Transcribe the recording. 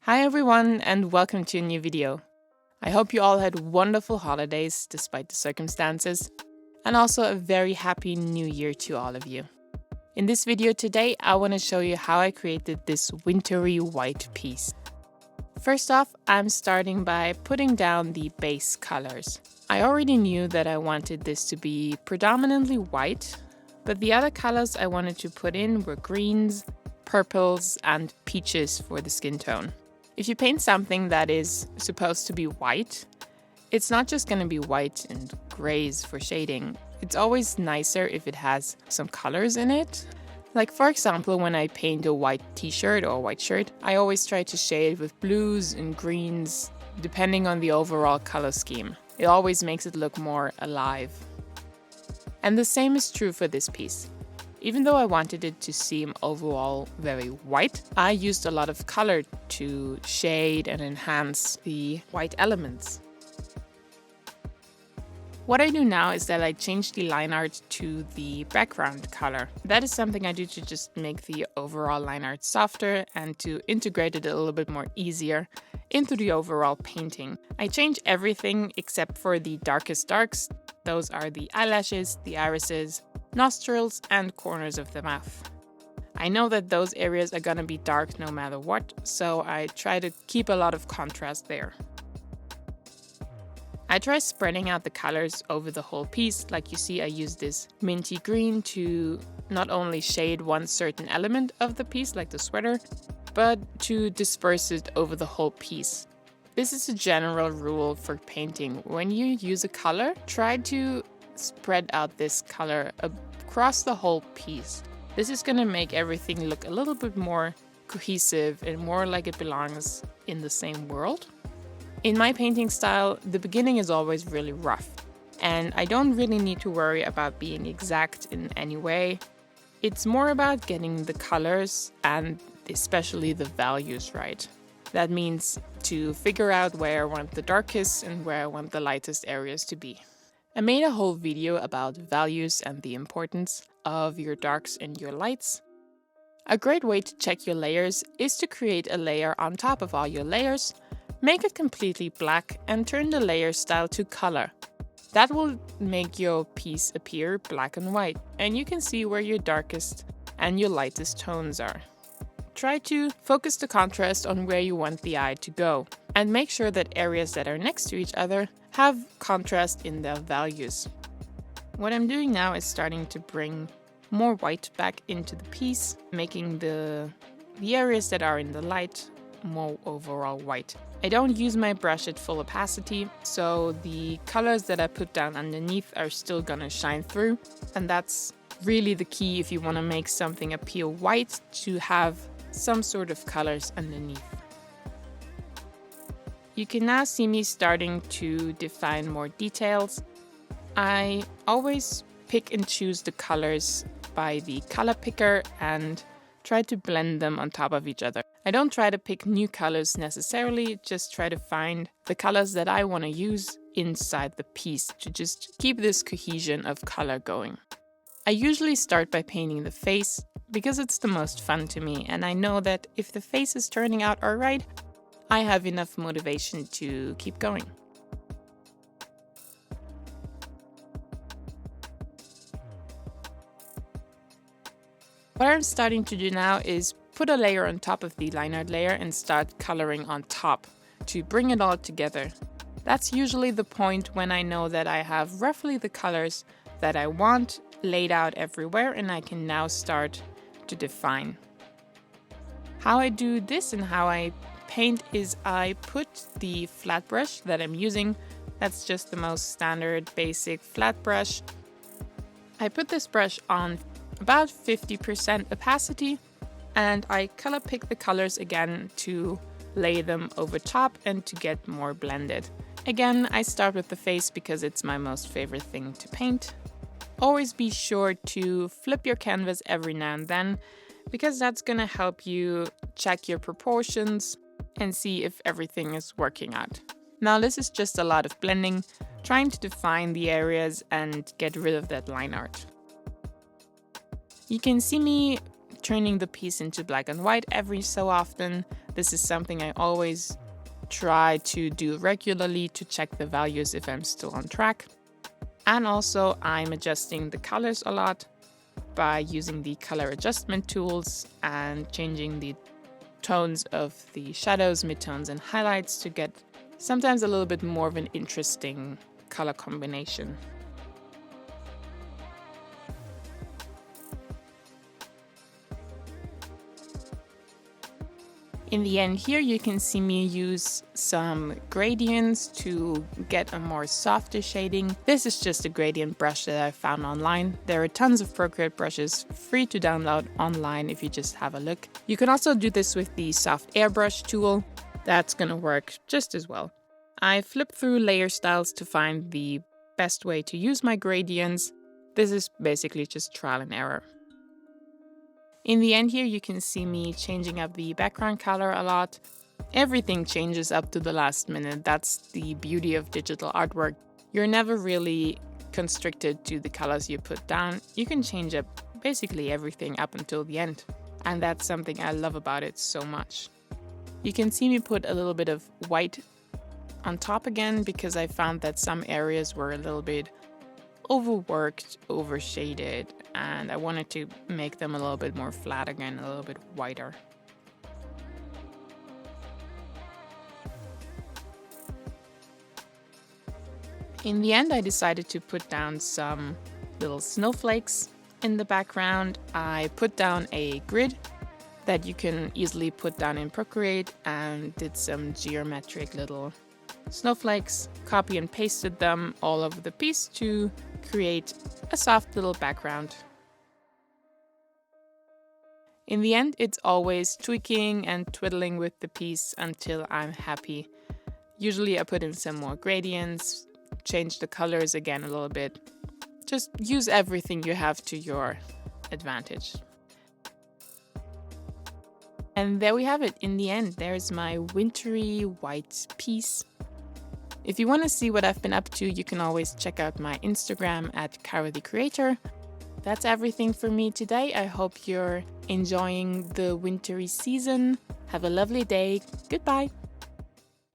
Hi everyone and welcome to a new video. I hope you all had wonderful holidays despite the circumstances, and also a very happy new year to all of you. In this video today, I want to show you how I created this wintry white piece. First off, I'm starting by putting down the base colors. I already knew that I wanted this to be predominantly white, but the other colors I wanted to put in were greens, purples, and peaches for the skin tone. If you paint something that is supposed to be white, it's not just going to be white and grays for shading. It's always nicer if it has some colors in it. Like for example, when I paint a white t-shirt or a white shirt, I always try to shade with blues and greens, depending on the overall color scheme. It always makes it look more alive. And the same is true for this piece. Even though I wanted it to seem overall very white, I used a lot of color to shade and enhance the white elements. What I do now is that I change the line art to the background color. That is something I do to just make the overall line art softer and to integrate it a little bit more easier into the overall painting. I change everything except for the darkest darks. Those are the eyelashes, the irises, nostrils, and corners of the mouth. I know that those areas are gonna be dark no matter what, so I try to keep a lot of contrast there. I try spreading out the colors over the whole piece. Like you see, I use this minty green to not only shade one certain element of the piece, like the sweater, but to disperse it over the whole piece. This is a general rule for painting. When you use a color, try to spread out this color across the whole piece. This is going to make everything look a little bit more cohesive and more like it belongs in the same world. In my painting style, the beginning is always really rough, and I don't really need to worry about being exact in any way. It's more about getting the colors and especially the values right. That means to figure out where I want the darkest and where I want the lightest areas to be. I made a whole video about values and the importance of your darks and your lights. A great way to check your layers is to create a layer on top of all your layers, make it completely black, and turn the layer style to color. That will make your piece appear black and white, and you can see where your darkest and your lightest tones are. Try to focus the contrast on where you want the eye to go, and make sure that areas that are next to each other have contrast in their values. What I'm doing now is starting to bring more white back into the piece, making the areas that are in the light more overall white. I don't use my brush at full opacity, so the colors that I put down underneath are still gonna shine through, and that's really the key if you want to make something appear white, to have some sort of colors underneath. You can now see me starting to define more details. I always pick and choose the colors by the color picker and try to blend them on top of each other. I don't try to pick new colors necessarily, just try to find the colors that I want to use inside the piece to just keep this cohesion of color going. I usually start by painting the face because it's the most fun to me, and I know that if the face is turning out alright, I have enough motivation to keep going. What I'm starting to do now is put a layer on top of the line art layer and start coloring on top to bring it all together. That's usually the point when I know that I have roughly the colors that I want laid out everywhere, and I can now start to define. How I do this and how I paint is I put the flat brush that I'm using, that's just the most standard basic flat brush. I put this brush on about 50% opacity, and I color pick the colors again to lay them over top and to get more blended. Again, I start with the face because it's my most favorite thing to paint. Always be sure to flip your canvas every now and then, because that's gonna help you check your proportions and see if everything is working out. Now this is just a lot of blending, trying to define the areas and get rid of that line art. You can see me turning the piece into black and white every so often. This is something I always try to do regularly to check the values if I'm still on track. And also I'm adjusting the colors a lot by using the color adjustment tools and changing the tones of the shadows, midtones, and highlights to get sometimes a little bit more of an interesting color combination. In the end here, you can see me use some gradients to get a more softer shading. This is just a gradient brush that I found online. There are tons of Procreate brushes free to download online if you just have a look. You can also do this with the soft airbrush tool. That's gonna work just as well. I flipped through layer styles to find the best way to use my gradients. This is basically just trial and error. In the end here, you can see me changing up the background color a lot. Everything changes up to the last minute. That's the beauty of digital artwork. You're never really constricted to the colors you put down. You can change up basically everything up until the end. And that's something I love about it so much. You can see me put a little bit of white on top again because I found that some areas were a little bit overworked, overshaded, and I wanted to make them a little bit more flat again, a little bit whiter. In the end, I decided to put down some little snowflakes in the background. I put down a grid that you can easily put down in Procreate and did some geometric little snowflakes, copy and pasted them all over the piece to create a soft little background. In the end, it's always tweaking and twiddling with the piece until I'm happy. Usually I put in some more gradients, change the colors again a little bit. Just use everything you have to your advantage. And there we have it. In the end, there's my wintry white piece. If you want to see what I've been up to, you can always check out my Instagram at @CaroTheCreator. That's everything for me today. I hope you're enjoying the wintry season. Have a lovely day. Goodbye.